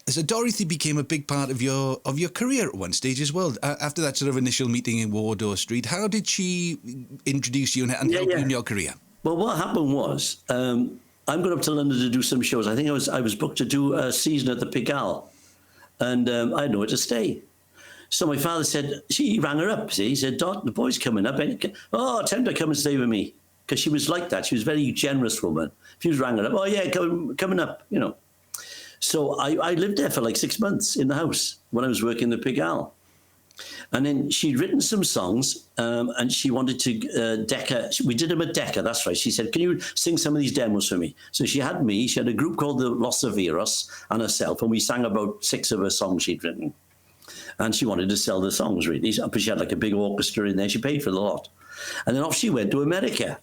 So Dorothy became a big part of your career at one stage as well. After that sort of initial meeting in Wardour Street, how did she introduce you and help you in your career? Well, what happened was I'm going up to London to do some shows. I think I was booked to do a season at the Pigalle, and I had nowhere to stay. So my father said, he rang her up. See, he said, Dot, the boy's coming up. Oh, tell him to come and stay with me, because she was like that. She was a very generous woman. If you rang her up, oh yeah, coming up, you know. So I lived there for like 6 months in the house when I was working the Pigalle. And then she'd written some songs and she wanted to Decca. We did them at Decca, that's right. She said, can you sing some of these demos for me? So she had had a group called the Los Severos and herself, and we sang about 6 of her songs she'd written. And she wanted to sell the songs, really. But she had like a big orchestra in there. She paid for the lot. And then off she went to America.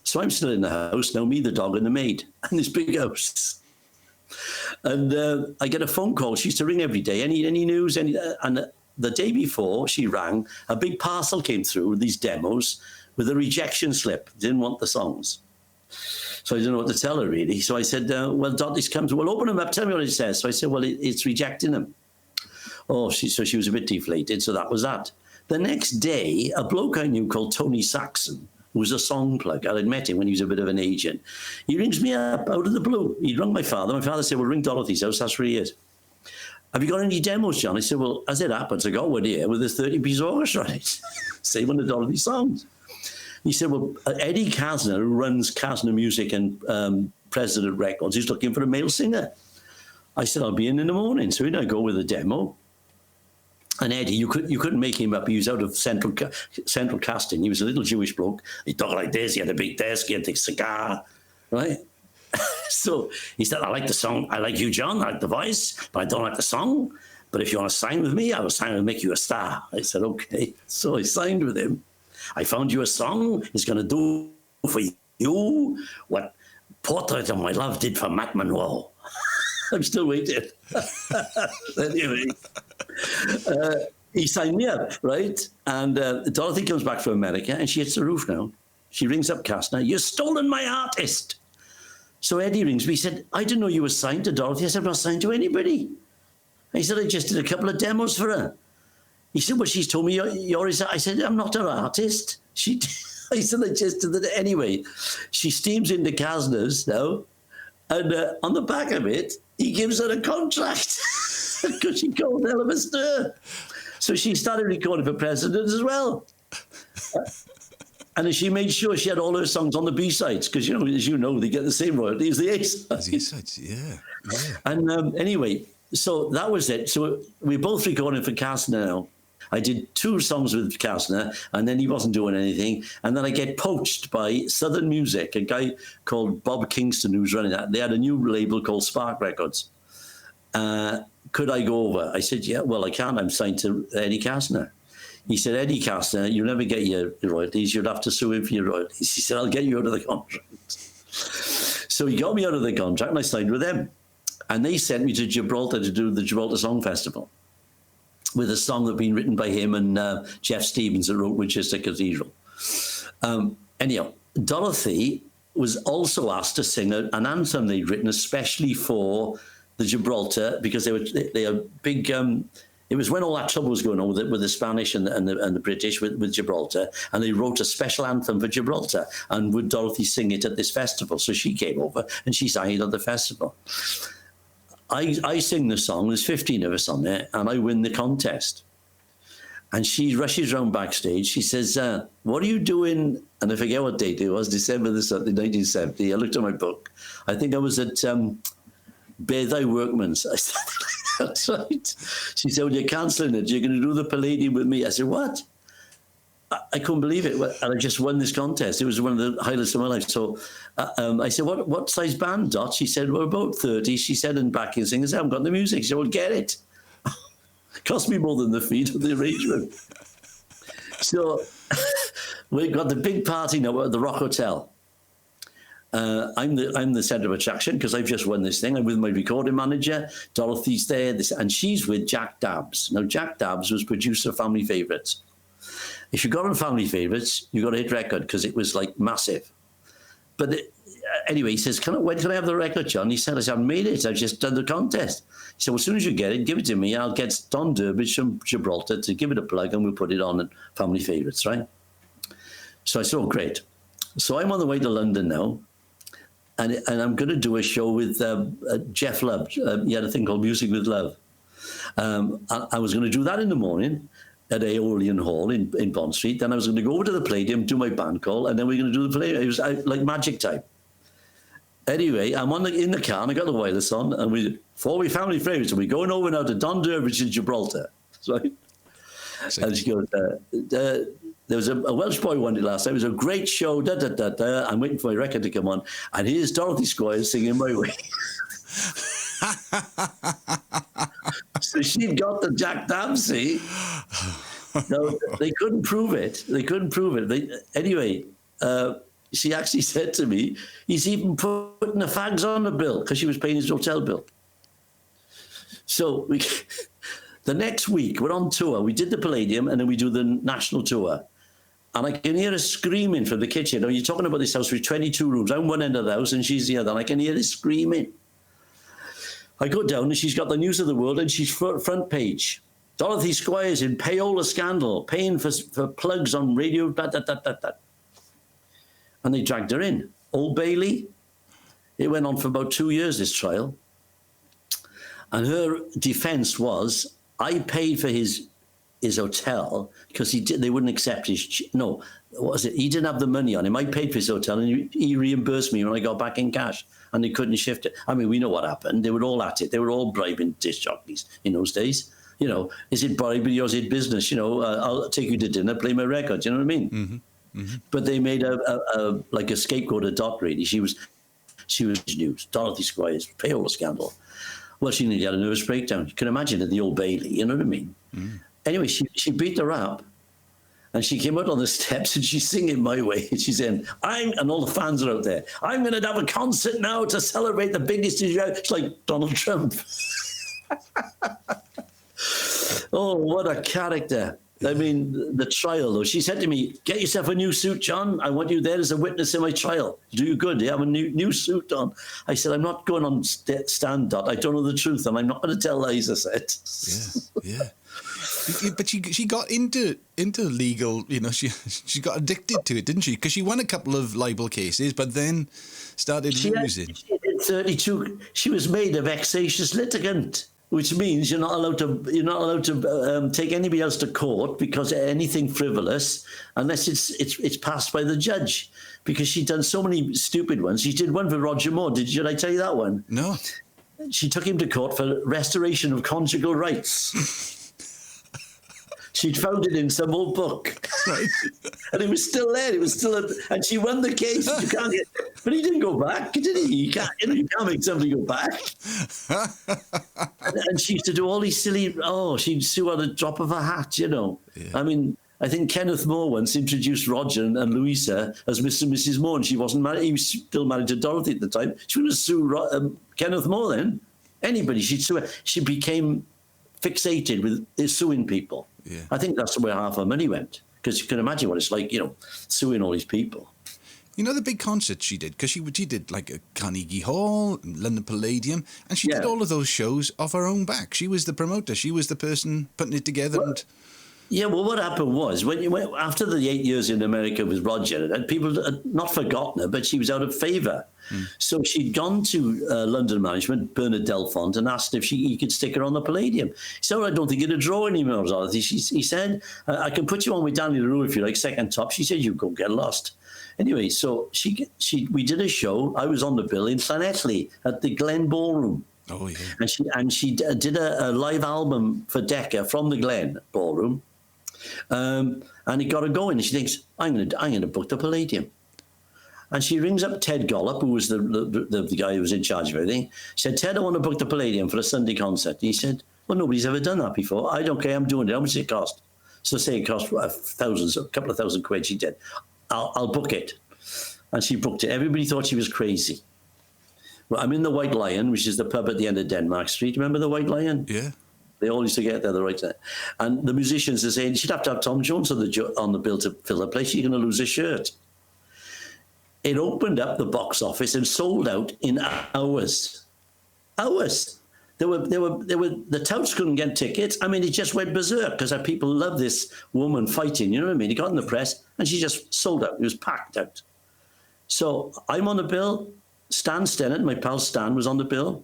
So I'm still in the house, now me, the dog, and the maid, and this big house. And I get a phone call. She used to ring every day. Any news? And the day before she rang, a big parcel came through with these demos with a rejection slip. Didn't want the songs. So I didn't know what to tell her, really. So I said, well, Dot, this comes. Well, open them up. Tell me what it says. So I said, well, it's rejecting them. Oh, so she was a bit deflated. So that was that. The next day, a bloke I knew called Tony Saxon, who was a song plug. I'd met him when he was a bit of an agent. He rings me up out of the blue. He rang my father. My father said, well, ring Dorothy's house. That's where he is. Have you got any demos, John? I said, well, as it happens, I got one here with this 30-piece orchestra on it. Say one of Dorothy's songs. He said, well, Eddie Kasner, who runs Kasner Music and President Records, is looking for a male singer. I said, I'll be in the morning. So in I go with a demo. And Eddie, you couldn't make him up. He was out of central casting. He was a little Jewish bloke. He talked like this. He had a big desk. He had a cigar, right? So he said, I like the song. I like you, John. I like the voice, but I don't like the song. But if you want to sign with me, I will sign and make you a star. I said, okay. So I signed with him. I found you a song. It's going to do for you what Portrait of My Love did for Matt Monroe. I'm still waiting. Anyway, he signed me up, right? And Dorothy comes back from America and she hits the roof now. She rings up Kastner. You've stolen my artist. So Eddie rings me. He said, I didn't know you were signed to Dorothy. I said, I'm not signed to anybody. He said, I just did a couple of demos for her. He said, well, she's told me you're his. I said, I'm not her artist. I said, I just did it anyway. She steams into Kastner's now. And on the back of it, he gives her a contract because she called hell of a stir. So she started recording for President as well. And she made sure she had all her songs on the B-sides because, you know, as you know, they get the same royalty as the A-sides. The A-sides, yeah. And anyway, so that was it. So we're both recording for Kastner now. I did 2 songs with Kastner, and then he wasn't doing anything. And then I get poached by Southern Music, a guy called Bob Kingston who's running that. They had a new label called Spark Records. Could I go over? I said, yeah, well, I can. I'm signed to Eddie Kastner. He said, Eddie Kastner, you'll never get your royalties. You'll have to sue him for your royalties. He said, I'll get you out of the contract. So he got me out of the contract, and I signed with them. And they sent me to Gibraltar to do the Gibraltar Song Festival with a song that had been written by him and Jeff Stevens that wrote Winchester Cathedral. Anyhow, Dorothy was also asked to sing an anthem they'd written especially for the Gibraltar because they are big. It was when all that trouble was going on with the Spanish and the British with Gibraltar, and they wrote a special anthem for Gibraltar. And would Dorothy sing it at this festival? So she came over and she sang it at the festival. I sing the song, there's 15 of us on there, and I win the contest. And she rushes around backstage. She says, what are you doing? And I forget what date it was, December the something, 1970. I looked at my book. I think I was at Bear Thy Workman's. I said, that's right. She said, well, you're cancelling it. You're going to do the Palladium with me. I said, what? I couldn't believe it. And I just won this contest. It was one of the highlights of my life. So I said, what size band, Dot? She said, well, about 30. She said, and backing singers, I haven't got the music. She said, well, get it. Cost me more than the fee of the arrangement. So we've got the big party now at the Rock Hotel. I'm the centre of attraction because I've just won this thing. I'm with my recording manager. Dorothy's there, and she's with Jack Dabbs. Now, Jack Dabbs was producer of Family Favourites. If you got on Family Favourites, you got a hit record because it was like massive. But anyway, he says, when can I have the record, John? He said, I haven't made it. I've just done the contest. He said, well, as soon as you get it, give it to me. I'll get Don Durbridge from Gibraltar to give it a plug, and we'll put it on at Family Favourites, right? So I said, oh, great. So I'm on the way to London now, and I'm going to do a show with Jeff Love. He had a thing called Music with Love. I was going to do that in the morning at Aeolian Hall in Bond Street. Then I was going to go over to the Palladium, do my band call, and then we were going to do the Palladium. It was like magic time. Anyway, I'm in the car, and I got the wireless on, and before we Family Favourites, and we're going over now to Don Durbridge in Gibraltar. Right? And she goes, there was a Welsh boy won it last night. It was a great show. Da, da, da, da. I'm waiting for my record to come on. And here's Dorothy Squires singing My Way. So she'd got the Jack Dempsey. No, they couldn't prove it. Anyway, she actually said to me, he's even putting the fags on the bill because she was paying his hotel bill. So the next week, we're on tour. We did the Palladium, and then we do the national tour. And I can hear her screaming from the kitchen. Now, you're talking about this house with 22 rooms. I'm one end of the house, and she's the other. And I can hear her screaming. I go down, and she's got the news of the world, and she's front page. Dorothy Squires in payola scandal, paying for plugs on radio, da, da, da, da, da. And they dragged her in. Old Bailey. It went on for about 2 years, this trial. And her defense was, I paid for his hotel because they wouldn't accept what was it? He didn't have the money on him. I paid for his hotel, and he reimbursed me when I got back in cash, and they couldn't shift it. I mean, we know what happened. They were all at it. They were all bribing disc jockeys in those days. You know, is it bribery or is it business? You know, I'll take you to dinner, play my record. You know what I mean? Mm-hmm. Mm-hmm. But they made a scapegoat of Dot, really. She was news. Dorothy Squires, payola scandal. Well, she nearly had a nervous breakdown. You can imagine at the Old Bailey, you know what I mean? Mm. Anyway, she beat the rap, and she came out on the steps, and she's singing My Way. And she's saying, and all the fans are out there, I'm going to have a concert now to celebrate the biggest issue. It's like Donald Trump. Oh, what a character. I mean, the trial, though. She said to me, get yourself a new suit, John. I want you there as a witness in my trial. Do you good? You have a new suit on. I said, I'm not going on stand, Dot. I don't know the truth, and I'm not going to tell lies, I said. Yeah. But she got into legal, you know, she got addicted to it, didn't she? Because she won a couple of libel cases, but then started losing. She did 32. She was made a vexatious litigant, which means you're not allowed to take anybody else to court because anything frivolous, unless it's passed by the judge. Because she'd done so many stupid ones. She did one for Roger Moore. Did I tell you that one? No. She took him to court for restoration of conjugal rights. She'd found it in some old book, right? And it was still there. It was still, and she won the case. You can't get, but he didn't go back, did he? You can't make somebody go back. and she used to do all these silly. Oh, she'd sue at a drop of a hat, you know. Yeah. I mean, I think Kenneth Moore once introduced Roger and Louisa as Mr. and Mrs. Moore, and she wasn't married. He was still married to Dorothy at the time. She wouldn't sue Kenneth Moore then. Anybody, she'd sue her. She became fixated with suing people. Yeah. I think that's where half her money went, because you can imagine what it's like, you know, suing all these people. You know the big concerts she did, because she did like a Carnegie Hall, London Palladium, and she did all of those shows off her own back. She was the promoter. She was the person putting it together. Well, what happened was, after the 8 years in America with Roger, and people had not forgotten her, but she was out of favour. Mm. So she'd gone to London management, Bernard Delfont, and asked if he could stick her on the Palladium. He said, I don't think it'd draw anymore, Dorothy. He said, I can put you on with Danny LaRue if you like, second top. She said, you go get lost. Anyway, so we did a show. I was on the bill in Llanelli at the Glen Ballroom. Oh, yeah. And she did a live album for Decca from the Glen Ballroom. And it got her going. And she thinks, I'm going to book the Palladium. And she rings up Ted Gollop, who was the guy who was in charge of everything. She said, Ted, I want to book the Palladium for a Sunday concert. And he said, well, nobody's ever done that before. I don't care, I'm doing it. How much does it cost? So say it cost thousands, a couple of £1,000. She did. I'll book it. And she booked it. Everybody thought she was crazy. Well, I'm in the White Lion, which is the pub at the end of Denmark Street. Remember the White Lion? Yeah. They all used to get there the right time. And the musicians are saying, she'd have to have Tom Jones on the bill to fill the place. You're going to lose a shirt. It opened up the box office and sold out in hours. Hours. The touts couldn't get tickets. I mean, it just went berserk because people love this woman fighting. You know what I mean? It got in the press and she just sold out. It was packed out. So I'm on the bill. Stan Stennett, my pal Stan, was on the bill.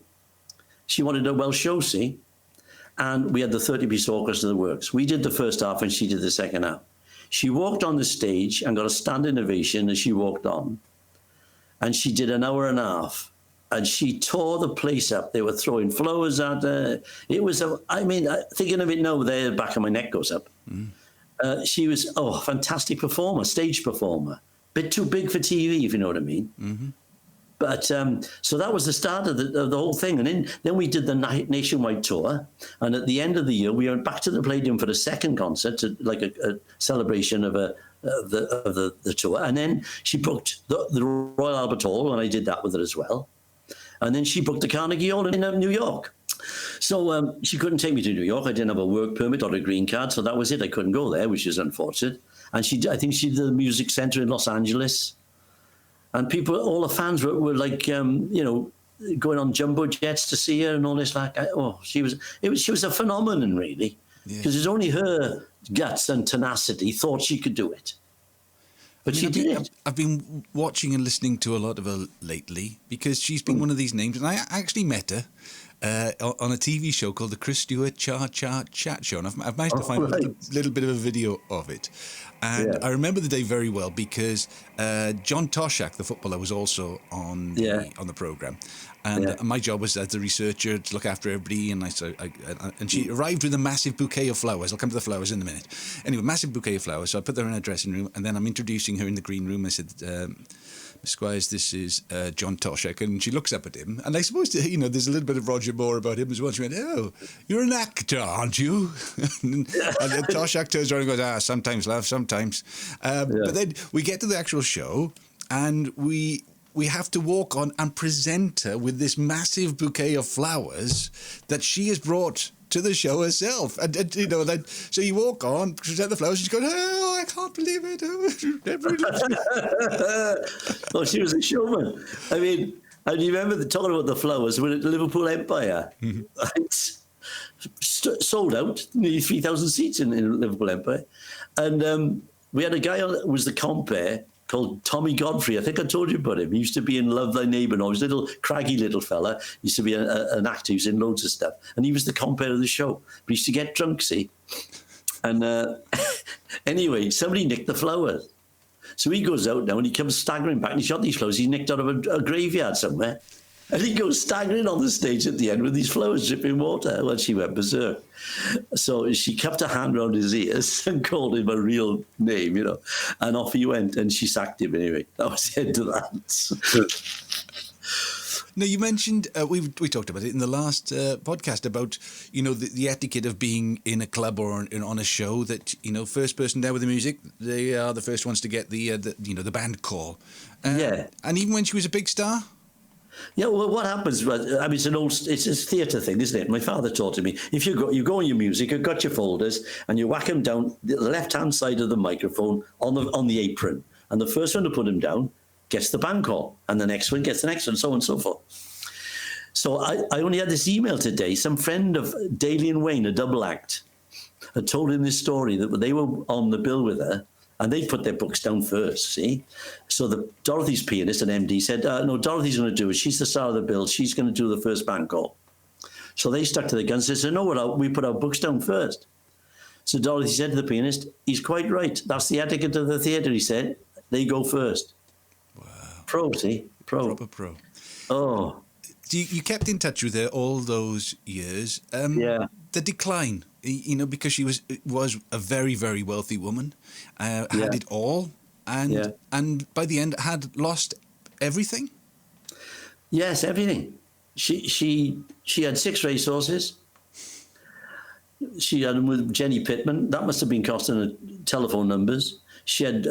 She wanted a Welsh show, see? And we had the 30-piece orchestra that works. We did the first half and she did the second half. She walked on the stage and got a standing ovation as she walked on. And she did an hour and a half. And she tore the place up. They were throwing flowers at her. It was, thinking of it now, the back of my neck goes up. She was, a fantastic performer, stage performer. Bit too big for TV, if you know what I mean. Mm-hmm. But so that was the start of the whole thing. And then we did the nationwide tour. And at the end of the year, we went back to the Palladium for the second concert, like a celebration of the tour. And then she booked the Royal Albert Hall, and I did that with her as well. And then she booked the Carnegie Hall in New York. So she couldn't take me to New York. I didn't have a work permit or a green card, so that was it. I couldn't go there, which is unfortunate. And I think she did the Music Center in Los Angeles. And all the fans were like, going on jumbo jets to see her and all this. She was a phenomenon, really, because it's only her guts and tenacity thought she could do it. But she did it. I've been watching and listening to a lot of her lately because she's been one of these names, and I actually met her on a TV show called the Chris Stewart Chat Show, and I've managed to find a little bit of a video of it. And I remember the day very well because John Toshak, the footballer, was also on the programme. And my job was as a researcher to look after everybody. And and she arrived with a massive bouquet of flowers. I'll come to the flowers in a minute. Anyway, massive bouquet of flowers. So I put her in her dressing room, and then I'm introducing her in the green room. I said, Miss Squires, this is John Toshak. And she looks up at him. And I suppose, there's a little bit of Roger Moore about him as well. She went, oh, you're an actor, aren't you? and Toshak turns around and goes, sometimes, love, sometimes. But then we get to the actual show, and we have to walk on and present her with this massive bouquet of flowers that she has brought to the show herself. And so you walk on, present the flowers, and she goes, oh, I can't believe it. Oh, she was a showman. I mean, and you remember talking about the flowers when at the Liverpool Empire? Sold out, nearly 3,000 seats in Liverpool Empire. And we had a guy on, was the compere, called Tommy Godfrey. I think I told you about him. He used to be in Love Thy Neighbour. No, he was a little craggy little fella. He used to be an actor. He was in loads of stuff. And he was the compere of the show. But he used to get drunk, see? And anyway, somebody nicked the flowers. So he goes out now and he comes staggering back and he's got these flowers. He's nicked out of a graveyard somewhere. And he goes staggering on the stage at the end with these flowers dripping water. Well, she went berserk. So she kept her hand around his ears and called him a real name, and off he went, and she sacked him anyway. That was the end of that. Now, you mentioned, we talked about it in the last podcast about, the etiquette of being in a club or on a show that, first person there with the music, they are the first ones to get the band call. And even when she was a big star? Yeah, well, what happens? I mean, it's a theatre thing, isn't it? My father taught me. If you go on your music, you've got your folders, and you whack them down the left-hand side of the microphone on the apron, and the first one to put them down gets the band call, and the next one gets the next one, so on and so forth. So I only had this email today. Some friend of Daly and Wayne, a double act, had told him this story that they were on the bill with her. And they put their books down first, see? So Dorothy's pianist and MD said, no, Dorothy's going to do it. She's the star of the bill. She's going to do the first band call. So they stuck to their guns and said, no, we put our books down first. So Dorothy said to the pianist, he's quite right. That's the etiquette of the theatre, he said. They go first. Wow. Pro, see? Proper pro. Oh. You kept in touch with her all those years. Yeah. The decline, because she was a very, very wealthy woman, had it all, and by the end had lost everything. Yes, everything. She had 6 racehorses. She had them with Jenny Pittman. That must have been costing her telephone numbers. She had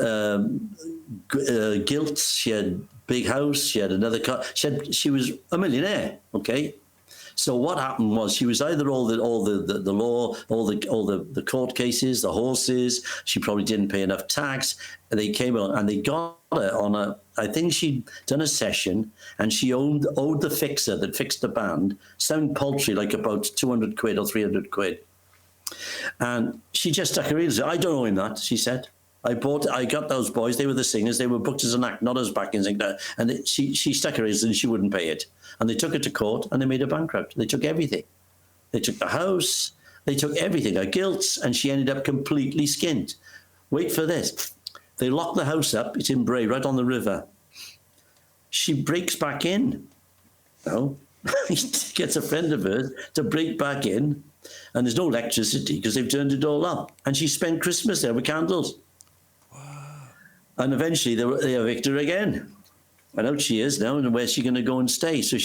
gilts. She had big house. She had another car. She was a millionaire. Okay. So what happened was she was either all the law, all the court cases, the horses. She probably didn't pay enough tax. And they came on and they got her on a. I think she'd done a session and she owed the fixer that fixed the band some paltry, like about 200 quid or 300 quid. And she just stuck her in and said, "I don't owe him that," she said. I got those boys, they were the singers, they were booked as an act, not as backing singer. And she stuck her in and she wouldn't pay it. And they took her to court and they made her bankrupt. They took everything. They took the house, they took everything, her gilts, and she ended up completely skint. Wait for this. They locked the house up, it's in Bray, right on the river. She breaks back in. No. He gets a friend of hers to break back in, and there's no electricity because they've turned it all up. And she spent Christmas there with candles. And eventually they evict her again. And out she is now, and where's she going to go and stay? So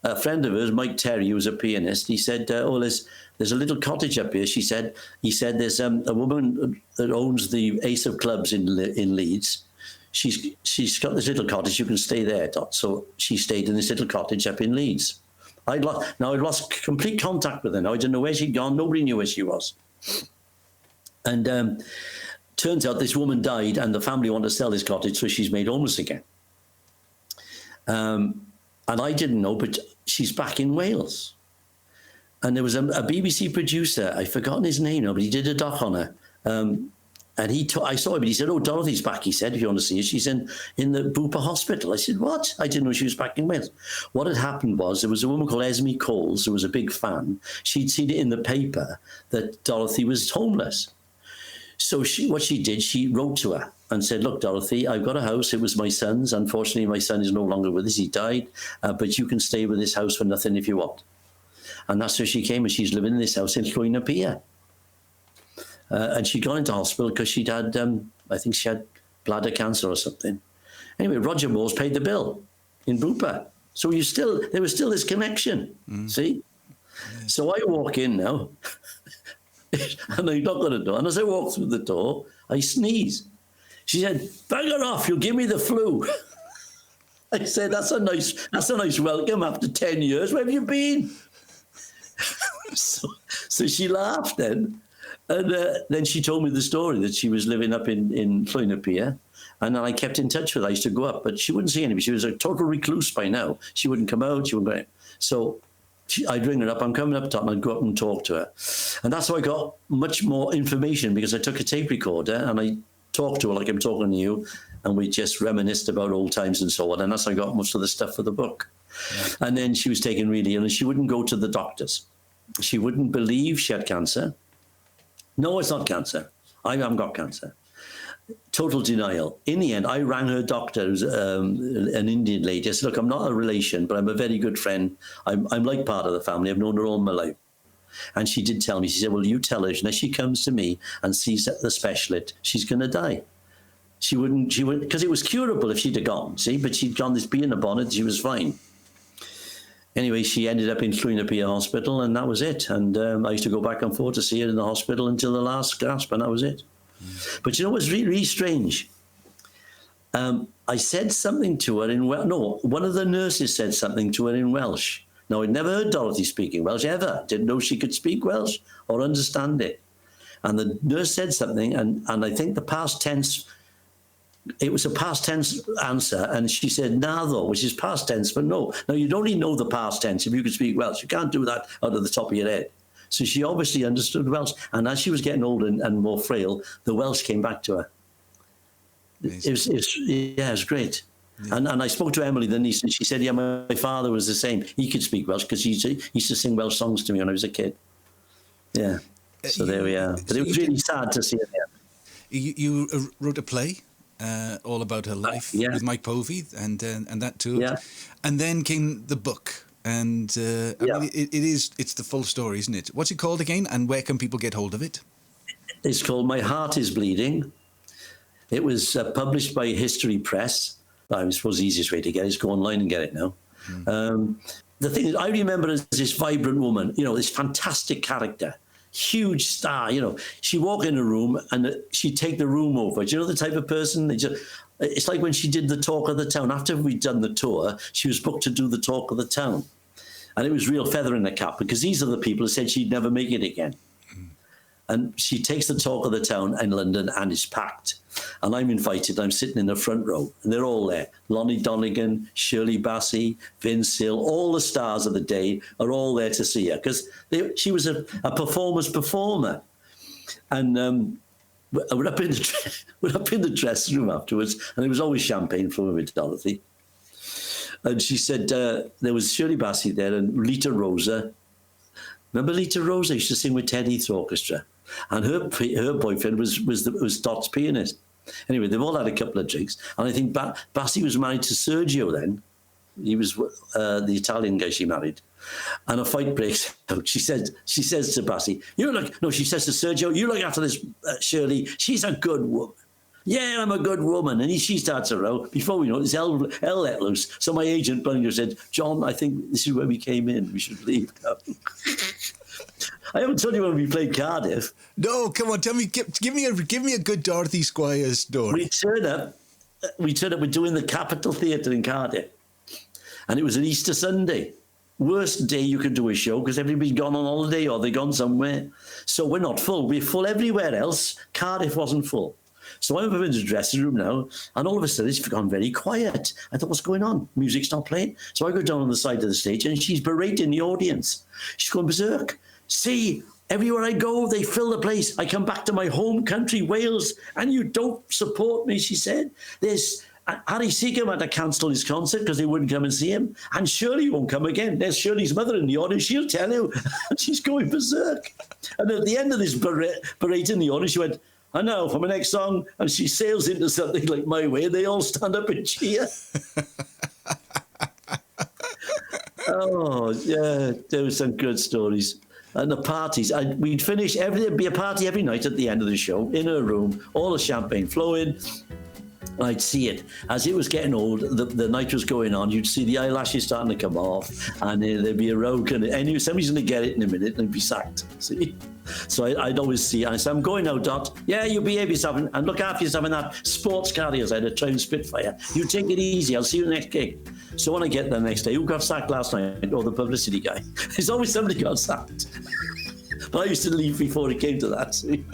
a friend of hers, Mike Terry, who was a pianist, he said, there's a little cottage up here. He said, there's a woman that owns the Ace of Clubs in Leeds. She's got this little cottage, you can stay there. So she stayed in this little cottage up in Leeds. I'd lost complete contact with her now. I didn't know where she'd gone. Nobody knew where she was. And turns out this woman died and the family wanted to sell this cottage, so she's made homeless again. And I didn't know, but she's back in Wales. And there was a BBC producer, I've forgotten his name now, but he did a doc on her. And I saw him, and he said, "Oh, Dorothy's back," he said, "if you want to see her. She's in the Bupa hospital." I said, "What?" I didn't know she was back in Wales. What had happened was there was a woman called Esme Coles, who was a big fan. She'd seen it in the paper that Dorothy was homeless. So what she did, she wrote to her and said, "Look, Dorothy, I've got a house. It was my son's. Unfortunately, my son is no longer with us. He died. But you can stay with this house for nothing if you want." And that's where she came, and she's living in this house in Llwyn Pier. And she'd gone into hospital because she'd had, I think she had bladder cancer or something. Anyway, Roger Moore's paid the bill in Bupa. So there was still this connection, see? Yeah. So I walk in now, and I knock on the door. And as I walk through the door, I sneeze. She said, "Bugger off, you'll give me the flu." I said, that's a nice welcome after 10 years. Where have you been? So she laughed then. And then she told me the story that she was living up in Llwyn Pier. And then I kept in touch with her. I used to go up, but she wouldn't see anybody. She was a total recluse by now. She wouldn't come out. She wouldn't go out. So I'd ring her up. "I'm coming up top," and I'd go up and talk to her. And that's how I got much more information, because I took a tape recorder and I talked to her like I'm talking to you. And we just reminisced about old times and so on. And that's how I got most of the stuff for the book. Yeah. And then she was taken really ill, and she wouldn't go to the doctors. She wouldn't believe she had cancer. "No, it's not cancer. I haven't got cancer." Total denial. In the end, I rang her doctor, who's an Indian lady. I said, "Look, I'm not a relation, but I'm a very good friend. I'm like part of the family. I've known her all my life." And she did tell me. She said, "Well, you tell her, when she comes to me and sees the specialist, she's going to die." She wouldn't, because it was curable if she'd have gone, see? But she'd gone this bee in a bonnet, she was fine. Anyway, she ended up in Llwyn Pier Hospital, and that was it. And I used to go back and forth to see her in the hospital until the last gasp, and that was it. But you know what's really, really strange? I said something to her in Welsh. No, one of the nurses said something to her in Welsh. Now, I'd never heard Dorothy speaking Welsh, ever. Didn't know she could speak Welsh or understand it. And the nurse said something, and I think the past tense, it was a past tense answer, and she said "naddo," which is past tense for no. Now, you'd only know the past tense if you could speak Welsh. You can't do that out of the top of your head. So she obviously understood Welsh. And as she was getting older and more frail, the Welsh came back to her. It was great. Yeah. And I spoke to Emily, the niece, and she said, "Yeah, my father was the same. He could speak Welsh because he used to sing Welsh songs to me when I was a kid." Yeah. So there we are. But it was really sad to see it there. You wrote a play all about her life with Mike Povey and that too. Yeah. And then came the book. And I mean, it's the full story, isn't it? What's it called again? And where can people get hold of it? It's called My Heart is Bleeding. It was published by History Press. I suppose the easiest way to get it is go online and get it now. The thing is, I remember her as this vibrant woman, this fantastic character, huge star. She'd walk in a room and she'd take the room over. Do you know the type of person? It's like when she did the talk of the town. After we'd done the tour, she was booked to do the talk of the town. And it was real feather in the cap, because these are the people who said she'd never make it again. And she takes the talk of the town in London, and it's packed. And I'm invited. I'm sitting in the front row, and they're all there. Lonnie Donegan, Shirley Bassey, Vince Hill, all the stars of the day are all there to see her, because she was a performer's performer. And we're up in the dressing room afterwards, and there was always champagne from her with Dorothy. And she said there was Shirley Bassey there and Lita Rosa. Remember Lita Rosa? Used to sing with Ted Heath Orchestra, and her boyfriend was Dot's pianist. Anyway, they've all had a couple of drinks, and I think Bassey was married to Sergio then. He was the Italian guy she married. And a fight breaks out. She says to Bassey, she says to Sergio, you look after this Shirley. She's a good woman. Yeah, I'm a good woman. And she starts a row. Before we know it, this hell let loose. So my agent, Bunny, said, John, I think this is where we came in. We should leave now. I haven't told you when we played Cardiff. No, come on, tell me, give me a good Dorothy Squires story. We turn up, we're doing the Capitol Theatre in Cardiff. And it was an Easter Sunday. Worst day you could do a show, because everybody's gone on holiday or they've gone somewhere. So we're not full. We're full everywhere else. Cardiff wasn't full. So I'm up in the dressing room now, and all of a sudden it's gone very quiet. I thought, what's going on? Music's not playing. So I go down on the side of the stage, and she's berating the audience. She's going berserk. See, everywhere I go, they fill the place. I come back to my home country, Wales, and you don't support me, she said. There's Harry Seacombe had to cancel his concert because they wouldn't come and see him. And Shirley won't come again. There's Shirley's mother in the audience. She'll tell you. She's going berserk. And at the end of this berating the audience, she went, I know, for my next song. And she sails into something like My Way. They all stand up and cheer. Oh, yeah, there were some good stories. And the parties, we'd finish, there'd be a party every night at the end of the show, in her room, all the champagne flowing. I'd see it. As it was getting old, the night was going on, you'd see the eyelashes starting to come off, and there'd be a row, and somebody's going to get it in a minute and be sacked. See? So I'd always see, I said, I'm going now, Dot. Yeah, you behave yourself and look after yourself in that sports car. I had a Triumph Spitfire. You take it easy. I'll see you next gig. So when I get there the next day, who got sacked last night? Oh, the publicity guy. There's always somebody got sacked. But I used to leave before it came to that. See?